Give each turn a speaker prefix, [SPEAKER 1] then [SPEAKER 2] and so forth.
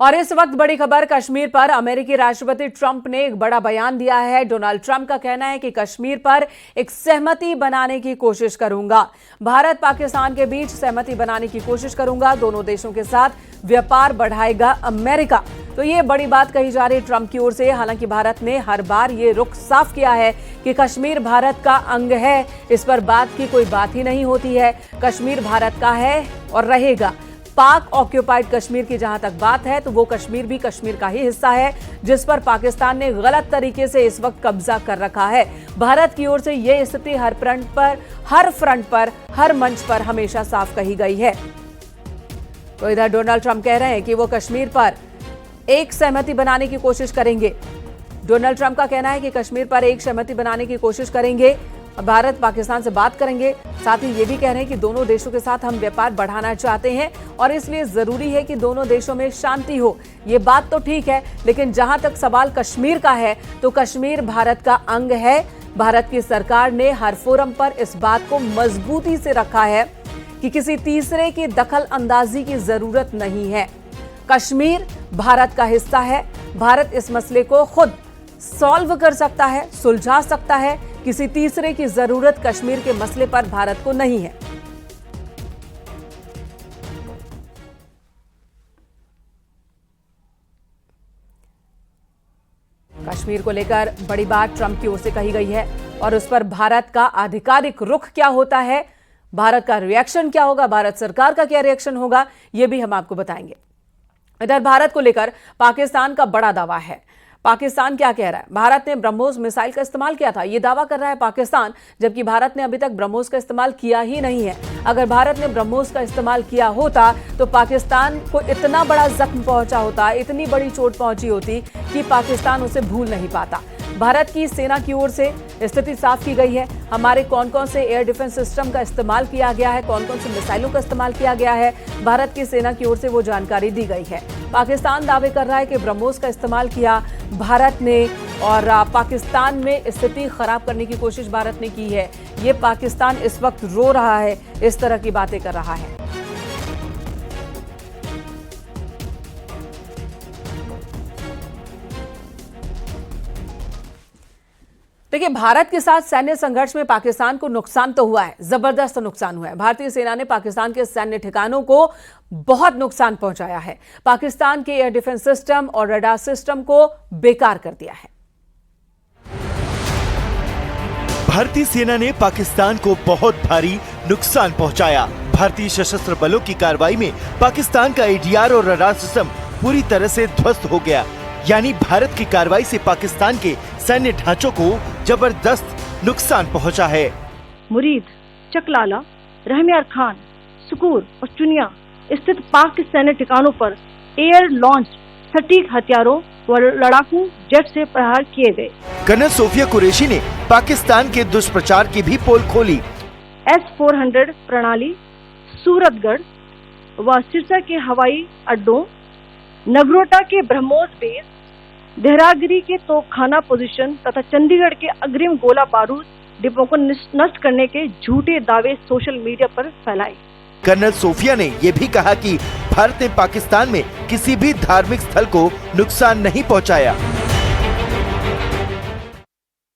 [SPEAKER 1] और इस वक्त बड़ी खबर कश्मीर पर। अमेरिकी राष्ट्रपति ट्रंप ने एक बड़ा बयान दिया है। डोनाल्ड ट्रंप का कहना है कि कश्मीर पर एक सहमति बनाने की कोशिश करूंगा। भारत पाकिस्तान के बीच सहमति बनाने की कोशिश करूंगा। दोनों देशों के साथ व्यापार बढ़ाएगा अमेरिका। तो ये बड़ी बात कही जा रही है ट्रंप की ओर से। हालांकि भारत ने हर बार ये रुख साफ किया है कि कश्मीर भारत का अंग है। इस पर बात की कोई बात ही नहीं होती है। कश्मीर भारत का है और रहेगा। पाक ऑक्यूपाइड कश्मीर की जहां तक बात है तो वो कश्मीर भी कश्मीर का ही हिस्सा है, जिस पर पाकिस्तान ने गलत तरीके से इस वक्त कब्जा कर रखा है। भारत की ओर से यह स्थिति हर फ्रंट पर, हर मंच पर हमेशा साफ कही गई है। तो इधर डोनाल्ड ट्रंप कह रहे हैं कि वो कश्मीर पर एक सहमति बनाने की कोशिश करेंगे। डोनाल्ड ट्रंप का कहना है कि कश्मीर पर एक सहमति बनाने की कोशिश करेंगे। भारत पाकिस्तान से बात करेंगे। साथ ही ये भी कह रहे हैं कि दोनों देशों के साथ हम व्यापार बढ़ाना चाहते हैं और इसलिए जरूरी है कि दोनों देशों में शांति हो। ये बात तो ठीक है, लेकिन जहां तक सवाल कश्मीर का है तो कश्मीर भारत का अंग है। भारत की सरकार ने हर फोरम पर इस बात को मजबूती से रखा है कि किसी तीसरे की दखल अंदाजी की जरूरत नहीं है। कश्मीर भारत का हिस्सा है। भारत इस मसले को खुद सॉल्व कर सकता है, सुलझा सकता है। किसी तीसरे की जरूरत कश्मीर के मसले पर भारत को नहीं है। कश्मीर को लेकर बड़ी बात ट्रंप की ओर से कही गई है और उस पर भारत का आधिकारिक रुख क्या होता है, भारत का रिएक्शन क्या होगा, भारत सरकार का क्या रिएक्शन होगा, यह भी हम आपको बताएंगे। इधर भारत को लेकर पाकिस्तान का बड़ा दावा है। पाकिस्तान क्या कह रहा है? भारत ने ब्रह्मोस मिसाइल का इस्तेमाल किया था, यह दावा कर रहा है पाकिस्तान, जबकि भारत ने अभी तक ब्रह्मोस का इस्तेमाल किया ही नहीं है। अगर भारत ने ब्रह्मोस का इस्तेमाल किया होता तो पाकिस्तान को इतना बड़ा जख्म पहुंचा होता, इतनी बड़ी चोट पहुंची होती कि पाकिस्तान उसे भूल नहीं पाता। भारत की सेना की ओर से स्थिति साफ की गई है। हमारे कौन कौन से एयर डिफेंस सिस्टम का इस्तेमाल किया गया है, कौन कौन से मिसाइलों का इस्तेमाल किया गया है, भारत की सेना की ओर से वो जानकारी दी गई है। पाकिस्तान दावे कर रहा है कि ब्रह्मोस का इस्तेमाल किया भारत ने और पाकिस्तान में स्थिति खराब करने की कोशिश भारत ने की है। ये पाकिस्तान इस वक्त रो रहा है, इस तरह की बातें कर रहा है। देखिए, भारत के साथ सैन्य संघर्ष में पाकिस्तान को नुकसान तो हुआ है, जबरदस्त नुकसान हुआ है। भारतीय सेना ने पाकिस्तान के सैन्य ठिकानों को बहुत नुकसान पहुंचाया है। पाकिस्तान के एयर डिफेंस सिस्टम और रडार सिस्टम को बेकार कर दिया है।
[SPEAKER 2] भारतीय सेना ने पाकिस्तान को बहुत भारी नुकसान पहुंचाया। भारतीय सशस्त्र बलों की कार्रवाई में पाकिस्तान का एडीआर और रडार सिस्टम पूरी तरह से ध्वस्त हो गया। यानी भारत की कार्रवाई से पाकिस्तान के सैन्य ढांचों को जबरदस्त नुकसान पहुंचा है।
[SPEAKER 3] मुरीद, चकलाला, रहमियार खान, सुकूर और चुनिया स्थित पाक के सैन्य ठिकानों पर एयर लॉन्च सटीक हथियारों व लड़ाकू जेट से प्रहार किए गए।
[SPEAKER 2] कर्नल सोफिया कुरैशी ने पाकिस्तान के दुष्प्रचार की भी पोल खोली।
[SPEAKER 3] S-400 प्रणाली सूरतगढ़ व सिरसा के हवाई अड्डों, नगरोटा के ब्रह्मोस बेस, देहरागिरी के तोपखाना पोजीशन तथा चंडीगढ़ के अग्रिम गोला बारूद डिपो को नष्ट करने के झूठे दावे सोशल मीडिया पर फैलाए।
[SPEAKER 2] कर्नल सोफिया ने यह भी कहा कि भारत ने पाकिस्तान में किसी भी धार्मिक स्थल को नुकसान नहीं पहुंचाया।